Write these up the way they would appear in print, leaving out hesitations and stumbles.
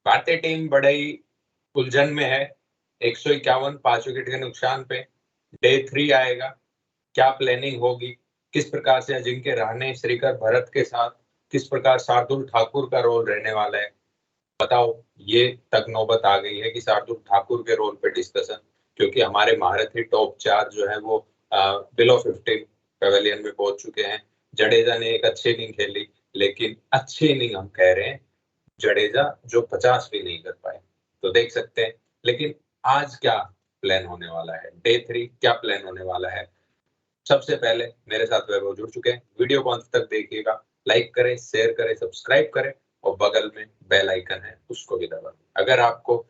भारतीय टीम बड़े ही उलझन में है। 151 5 विकेट के नुकसान पे डे 3 आएगा। क्या प्लानिंग होगी, किस प्रकार से अजिंक्य रहाणे, श्रीकर भरत के साथ किस प्रकार शार्दुल ठाकुर का रोल रहने वाला है। बताओ, ये तक नौबत आ गई है कि शार्दुल ठाकुर के रोल पे डिस्कशन, क्योंकि हमारे महारथी टॉप 4 जो है वो बिलो 15 पेवेलियन में पहुंच चुके हैं। जडेजा ने एक अच्छी इनिंग खेली, लेकिन अच्छी इनिंग हम कह रहे हैं जडेजा जो 50 भी नहीं कर पाए, तो देख सकते हैं। लेकिन आज क्या प्लान होने वाला है, डे 3 क्या प्लान होने वाला है। सबसे पहले मेरे साथ वैभव जुड़ चुके हैं। वीडियो को अंत तक देखिएगा, लाइक करें, शेयर करें, सब्सक्राइब करें और बगल में बेल आइकन है उसको भी दबा दें। अगर आपको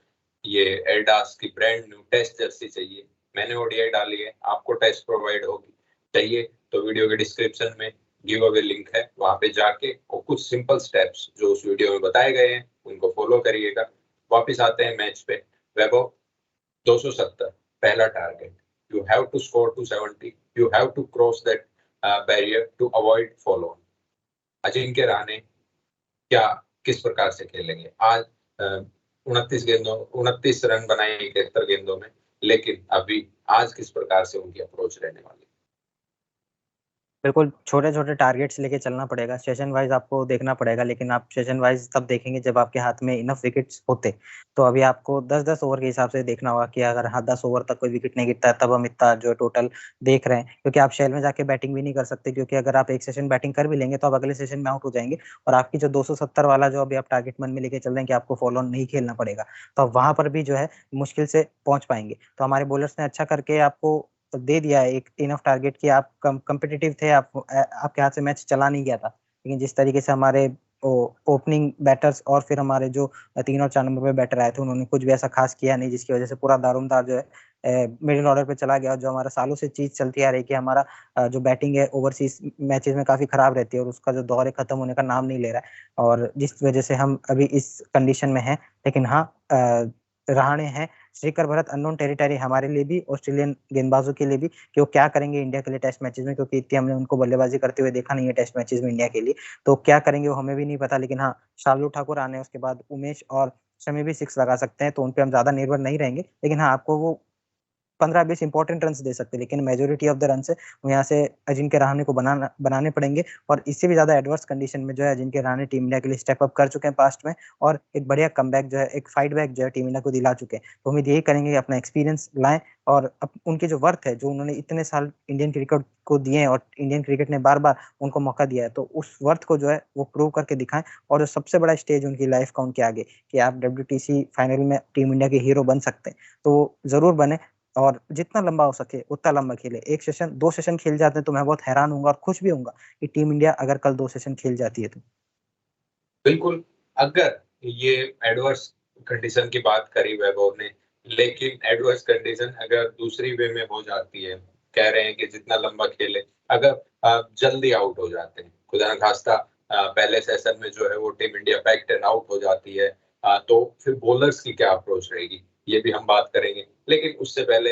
ये एडिडास की ब्रांड न्यू टेस्ट जर्सी चाहिए, मैंने ओडीआई डाली है, आपको टेस्ट प्रोवाइड होगी, चाहिए तो वीडियो के डिस्क्रिप्शन में गिव अवे लिंक है, वहां पे जाके और कुछ सिंपल स्टेप्स जो उस वीडियो में बताए गए हैं उनको फॉलो करिएगा। वापिस आते हैं मैच पे। वैभव, 270 पहला target, you have to score 270, you have to cross that barrier to avoid follow on। Ajinkya Rahane क्या किस प्रकार से खेलेंगे आज? 29 रन बनाए 71 गेंदों में, लेकिन अभी आज किस प्रकार से उनकी अप्रोच रहने वाली? बिल्कुल छोटे-छोटे टारगेट्स लेके चलना पड़ेगा, सेशन वाइज़ आपको देखना पड़ेगा, लेकिन आप सेशन वाइज़ तब देखेंगे जब आपके हाथ में इनफ विकेट्स होते। तो अभी आपको 10-10 ओवर के हिसाब से देखना होगा कि अगर हाँ 10 ओवर तक कोई विकेट नहीं गिरता है, तब हम इतना जो टोटल देख रहे हैं। क्योंकि आप शेल में जाके बैटिंग भी नहीं कर सकते, क्योंकि अगर आप एक सेशन बैटिंग कर भी लेंगे तो आप अगले सेशन में आउट हो जाएँगे और आपकी जो 270 वाला जो अभी आप टारगेट मन में लेके चल रहे हैं कि आपको फॉलो ऑन नहीं खेलना पड़ेगा, तो आप वहाँ पर भी जो है मुश्किल से पहुँच पाएँगे। तो हमारे बॉलर्स ने अच्छा करके आपको दे दिया है एक इनफ टारगेट कि आप कॉम्पिटिटिव थे, आपके हाथ से मैच चला नहीं गया था। लेकिन जिस तरीके से हमारे ओपनिंग बैटर्स और फिर हमारे जो 3 और 4 नंबर पे बैटर आए थे, उन्होंने कुछ भी ऐसा खास किया नहीं, जिसकी वजह से पूरा दारोमदार जो है मिडिल ऑर्डर पे चला गया। जो हमारा सालों से चीज चलती आ रही है कि हमारा जो बैटिंग है ओवरसीज मैचेस में काफी खराब रहती है और उसका जो दौर है खत्म होने का नाम नहीं ले रहा है, और जिस वजह से हम अभी इस कंडीशन में हैं। लेकिन हाँ, रहाणे हैं, श्रीकर भरत अननोन टेरिटरी हमारे लिए भी, ऑस्ट्रेलियन गेंदबाजों के लिए भी, कि वो क्या करेंगे इंडिया के लिए टेस्ट मैचेस में, क्योंकि इतनी हमने उनको बल्लेबाजी करते हुए देखा नहीं है टेस्ट मैचेस में इंडिया के लिए। तो क्या करेंगे वो हमें भी नहीं पता। लेकिन हाँ, शार्दुल ठाकुर आने उसके बाद उमेश और शमी भी 6 लगा सकते हैं, तो उन पे हम ज्यादा निर्भर नहीं रहेंगे। लेकिन हाँ, आपको वो 15-20 इंपॉर्टेंट रन दे सकते हैं, लेकिन मेजोरिटी ऑफ द रन से यहाँ से अजिंक्य रहाणे को बनाने पड़ेंगे। और इससे भी ज्यादा एडवर्स कंडीशन में जो है अजिंक्य रहाणे टीम इंडिया के लिए स्टेप अप कर चुके हैं पास्ट में, और एक बढ़िया कमबैक जो है, एक फाइट बैक जो है टीम इंडिया को दिला चुके हैं। तो उम्मीद यही करेंगे कि अपना एक्सपीरियंस लाएं और उनके जो वर्थ है, जो उन्होंने इतने साल इंडियन क्रिकेट को दिए हैं और इंडियन क्रिकेट ने बार बार उनको मौका दिया है, तो उस वर्थ को जो है वो प्रूव करके दिखाएं। और जो सबसे बड़ा स्टेज उनकी लाइफ का उनके आगे, कि आप WTC फाइनल में टीम इंडिया के हीरो बन सकते हैं, तो जरूर बने और जितना लंबा हो सके उतना लंबा खेले। 1 सेशन 2 सेशन खेल जाते हैं तो मैं बहुत हैरान होऊंगा और खुश भी होऊंगा कि टीम इंडिया अगर कल 2 सेशन खेल जाती है तो। बिल्कुल, अगर ये एडवर्स कंडीशन की बात करी वैभव ने, लेकिन एडवर्स कंडीशन अगर दूसरी वे में हो जाती है, कह रहे हैं कि जितना लंबा खेले, अगर जल्दी आउट हो जाते हैं, खुदा न खास्ता पहले सेशन में जो है वो team India packed and out हो जाती है, तो फिर बॉलर्स की क्या अप्रोच रहेगी, ये भी हम बात करेंगे। लेकिन उससे पहले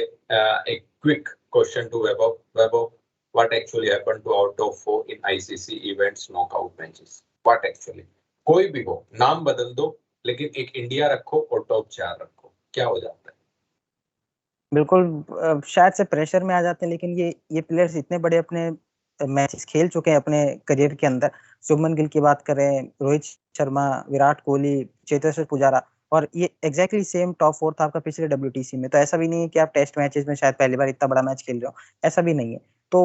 एक quick question to Vaibhav. Vaibhav, what actually happened to our top 4 in ICC events knockout matches? What actually? कोई भी हो, नाम बदल दो, लेकिन एक इंडिया रखो और टॉप 4 रखो, क्या हो जाता है? बिल्कुल, शायद से प्रेशर में आ जाते हैं, लेकिन ये प्लेयर्स इतने बड़े अपने मैचेस खेल चुके हैं अपने करियर के अंदर। शुभमन गिल की बात करें, रोहित शर्मा, विराट कोहली, चेतेश्वर पुजारा, और ये एग्जैक्टली सेम टॉप 4 था आपका पिछले WTC में। तो ऐसा भी नहीं है कि आप टेस्ट मैचेस में शायद पहली बार इतना बड़ा मैच खेल रहे हो, ऐसा भी नहीं है। तो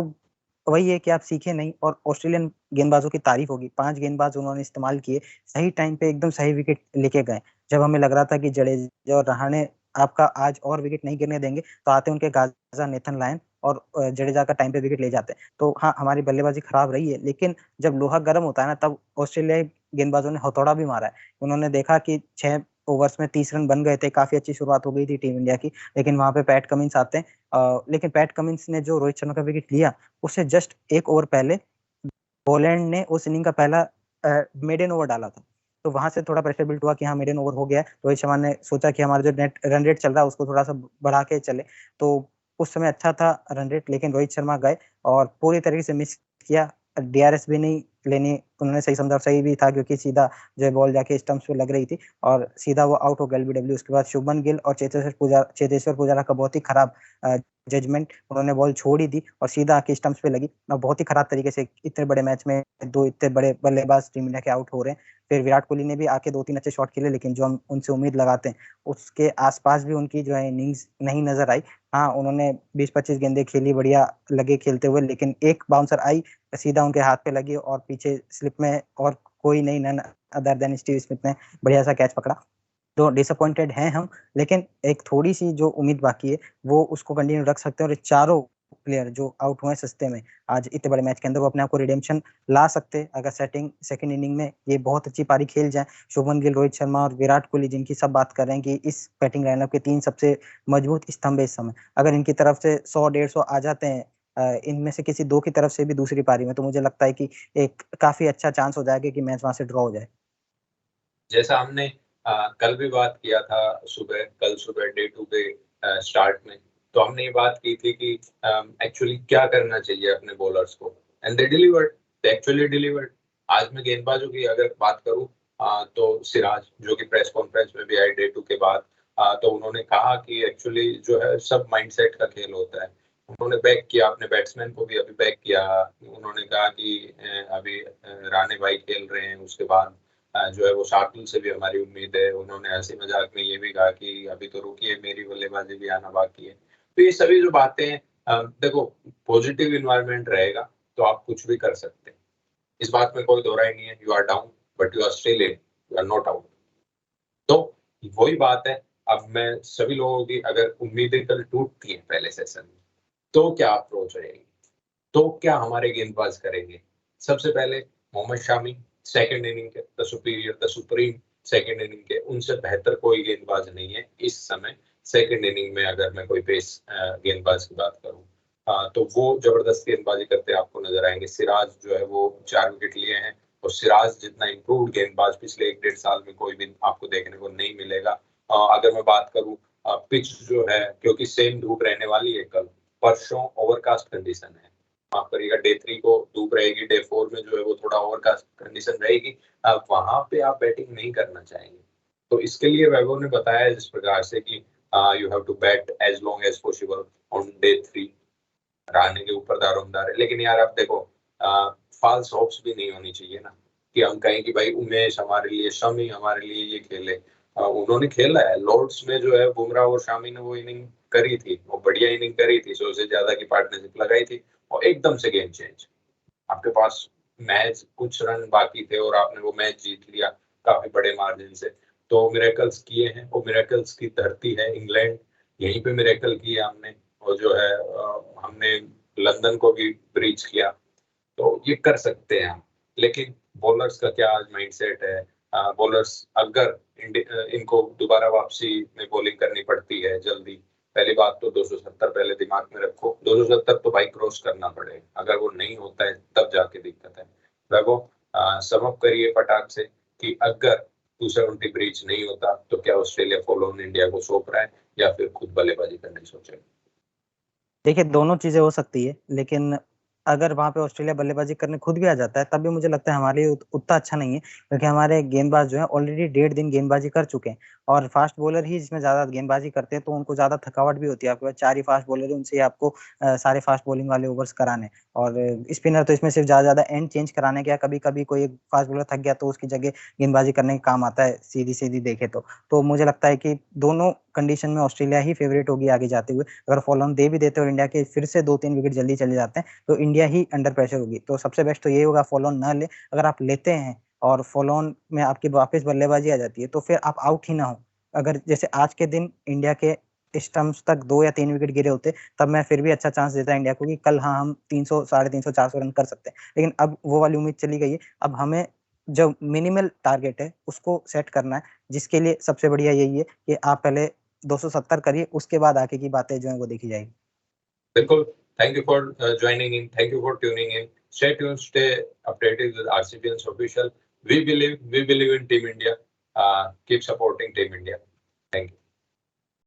वही है कि आप सीखे नहीं, और ऑस्ट्रेलियन गेंदबाजों की तारीफ होगी। 5 गेंदबाज उन्होंने इस्तेमाल किए, सही टाइम पे एकदम सही विकेट लेके गए। जब हमें लग रहा था कि जडेजा और रहाणे आपका आज और विकेट नहीं गिरने देंगे, तो आते उनके गाजा नेथन लायन और जडेजा का टाइम पे विकेट ले जाते हैं। तो हाँ, हमारी बल्लेबाजी खराब रही है, लेकिन जब लोहा गर्म होता है ना, तब ऑस्ट्रेलियाई गेंदबाजों ने हथौड़ा भी मारा है। उन्होंने देखा कि 6 ओवर्स में 30 रन बन गए थे, काफी अच्छी शुरुआत हो गई थी टीम इंडिया की। लेकिन वहां पे पैट कमिंस आते हैं, लेकिन पैट कमिंस ने जो रोहित शर्मा का विकेट लिया, उससे जस्ट 1 ओवर पहले पोलैंड ने उस इनिंग का पहला मेडन ओवर डाला था। तो वहां से थोड़ा प्रेशर बिल्ड हुआ कि हाँ मेडन ओवर हो गया है। रोहित शर्मा ने सोचा कि हमारा जो नेट रन रेट चल रहा है उसको थोड़ा सा बढ़ा के चले। तो उस समय अच्छा था रन रेट, लेकिन रोहित शर्मा गए और पूरी तरीके से मिस किया। DRS भी नहीं लेनी उन्होंने सही समझा और सही भी था, क्योंकि सीधा जो है बॉल जाके स्टंप्स पे लग रही थी और सीधा वो आउट हो गया एलबीडब्ल्यू। उसके बाद शुभमन गिल और चेतेश्वर पुजारा का बहुत ही खराब जजमेंट, उन्होंने बॉल छोड़ ही दी और सीधा आके स्टंप्स पे लगी और बहुत ही खराब तरीके से। इतने बड़े मैच में दो इतने बड़े बल्लेबाज टीम इंडिया के आउट हो रहे हैं। फिर विराट कोहली ने भी आके 2-3 अच्छे शॉट खेले, लेकिन जो हम उनसे उम्मीद लगाते हैं उसके आसपास भी उनकी जो है इनिंग्स नहीं नजर आई। हाँ, उन्होंने 20-25 गेंदें खेली, बढ़िया लगे खेलते हुए, लेकिन एक बाउंसर आई सीधा उनके हाथ पे लगी और पीछे स्लिप में और कोई नहीं, none other than Steve Smith ने बढ़िया सा कैच पकड़ा। तो डिसअपॉइंटेड हैं हम, लेकिन एक थोड़ी सी जो उम्मीद बाकी है वो उसको कंटिन्यू रख सकते हैं और चारों प्लेयर जो आउट हुए सस्ते में आज इतने बड़े मैच के अंदर, वो अपने आप को रिडेम्पशन ला सकते हैं अगर सेकंड इनिंग में ये बहुत अच्छी पारी खेल जाए। शुभमन गिल, रोहित शर्मा और विराट कोहली, जिनकी सब बात कर रहे हैं कि इस बैटिंग लाइनअप के 3 सबसे मजबूत स्तंभ है इस समय, अगर इनकी तरफ से 100-150 आ जाते हैं इनमें से किसी 2 की तरफ से भी दूसरी पारी में, तो मुझे लगता है कि एक काफी अच्छा चांस हो जाएगा कि मैच वहां से ड्रॉ हो जाए। जैसा हमने कल भी बात किया था, कल सुबह डे 2 के स्टार्ट में, तो हमने ये बात की थी कि एक्चुअली क्या करना चाहिए अपने बॉलर्स को, and they delivered, they actually delivered. आज मैं गेंदबाजों की अगर बात करूं तो सिराज, जो कि प्रेस कॉन्फ्रेंस में भी आए डे 2 के बाद, तो उन्होंने कहा कि एक्चुअली जो है सब माइंडसेट का खेल होता है। उन्होंने बैक किया अपने बैट्समैन को भी, अभी बैक किया। उन्होंने कहा कि अभी राणे भाई खेल रहे हैं, उसके बाद जो है वो शार्दुल से भी हमारी उम्मीद है। उन्होंने हंसी मजाक में ये भी कहा कि अभी तो रुकिए, मेरी बल्लेबाजी भी आना बाकी है। तो ये सभी जो बातें देखो, पॉजिटिव इन्वायरमेंट रहेगा तो आप कुछ भी कर सकते हैं, इस बात में कोई दो राय नहीं है। You are down but you are still in, you are not out. तो वही बात है। अब मैं सभी लोगों की अगर उम्मीदें कल टूटती हैं पहले सेशन में, तो क्या अप्रोच रहेगी, तो क्या हमारे गेंदबाज करेंगे। सबसे पहले मोहम्मद शामी, सेकंड इनिंग के the superior, the supreme second inning के, उनसे बेहतर कोई गेंदबाज नहीं है इस समय सेकंड इनिंग में। अगर मैं कोई पेस गेंदबाज की बात करूं तो वो जबरदस्त गेंदबाजी करते आपको नजर आएंगे। सिराज जो है वो 4 विकेट लिए हैं और सिराज जितना इम्प्रूव्ड गेंदबाज पिछले 1-1.5 साल में कोई भी आपको देखने को नहीं मिलेगा। अगर मैं बात करूं पिच जो है, क्योंकि सेम धूप रहने वाली है कल, परसों ओवरकास्ट कंडीशन है, माफ करिएगा डे 3 को धूप रहेगी, डे 4 में जो है वो थोड़ा ओवरकास्ट कंडीशन रहेगी। अब वहां पे आप बैटिंग नहीं करना चाहेंगे, तो इसके लिए वैभव ने बताया जिस प्रकार से कि you have to bat as long as possible on day 3। Rane के ऊपर दारोमदार है, लेकिन यार आप देखो, फॉल्स होप्स भी नहीं होनी चाहिए ना, कि हम कहें कि भाई उमेश हमारे लिए, शमी हमारे लिए ये खेले। उन्होंने खेला है लॉर्ड्स में, जो है बुमराह और शामी ने वो इनिंग करी थी, वो बढ़िया इनिंग करी थी, 100 से ज्यादा की पार्टनरशिप लगाई थी और एकदम से गेम चेंज। आपके पास मैच कुछ रन बाकी थे और आपने वो मैच जीत लिया काफी बड़े मार्जिन से। तो मिरेकल्स किए हैं, वो मिरेकल्स की धरती है इंग्लैंड, यहीं पे मिरेकल किए हमने। और जो है हमने लंदन को भी ब्रीच किया, तो ये कर सकते हैं हम। लेकिन बॉलर्स का क्या आज माइंडसेट है, बॉलर्स अगर इनको दोबारा वापसी में बॉलिंग करनी पड़ती है जल्दी, पहली बात तो 270 पहले दिमाग में रखो, 270 तो भाई क्रॉस करना पड़ेगा, अगर वो नहीं होता है तब जाके दिक्कत है। वो समअप करिए फटाक से कि अगर 270 ब्रीच नहीं होता तो क्या ऑस्ट्रेलिया फॉलो ऑन इंडिया को सौंप रहा है या फिर खुद बल्लेबाजी करने सोचेगा। देखिए, दोनों चीजें हो सकती है, लेकिन अगर वहां पे ऑस्ट्रेलिया बल्लेबाजी करने खुद भी आ जाता है, तब भी मुझे लगता है हमारे लिए उतना अच्छा नहीं है, क्योंकि हमारे गेंदबाज जो है ऑलरेडी 1.5 दिन गेंदबाजी कर चुके हैं और फास्ट बॉलर ही जिसमें ज्यादा गेंदबाजी करते हैं, तो उनको ज्यादा थकावट भी होती है। आपके पास 4 ही फास्ट बॉलर है, उनसे आपको सारे फास्ट बॉलिंग वाले ओवर्स कराने, और स्पिनर तो इसमें सिर्फ ज्यादा एंड चेंज कराने का, कभी कभी कोई एक फास्ट बॉलर थक गया तो उसकी जगह गेंदबाजी करने का काम आता है, सीधी सीधी देखे तो मुझे लगता है कि दोनों कंडीशन में ऑस्ट्रेलिया ही फेवरेट होगी आगे जाते हुए। अगर फॉलो ऑन दे भी देते और इंडिया के फिर से 2-3 विकेट जल्दी चले जाते हैं, तो इंडिया ही अंडर प्रेशर होगी। तो सबसे बेस्ट तो ये होगा फॉलो ऑन ना ले, अगर आप लेते हैं और फॉलो ऑन में आपकी वापस बल्लेबाजी आ जाती है, तो फिर आप आउट ही ना हो। अगर जैसे आज के दिन इंडिया के स्टंप्स तक 2 या 3 विकेट गिरे होते, तब मैं फिर भी अच्छा चांस देता इंडिया को कि कल हाँ हम 300, 350, 400 रन कर सकते हैं। लेकिन अब वो वाली उम्मीद चली गई है। अब हमें जो मिनिमल टारगेट है उसको सेट करना है, जिसके लिए सबसे बढ़िया यही है कि आप पहले 270 करिए, उसके बाद आगे की बातें जो है वो देखी जाएगी। बिल्कुल। Thank you for joining in, thank you for tuning in. Stay tuned, stay updated with RCBN's official. We believe in Team India. Keep supporting Team India. Thank you.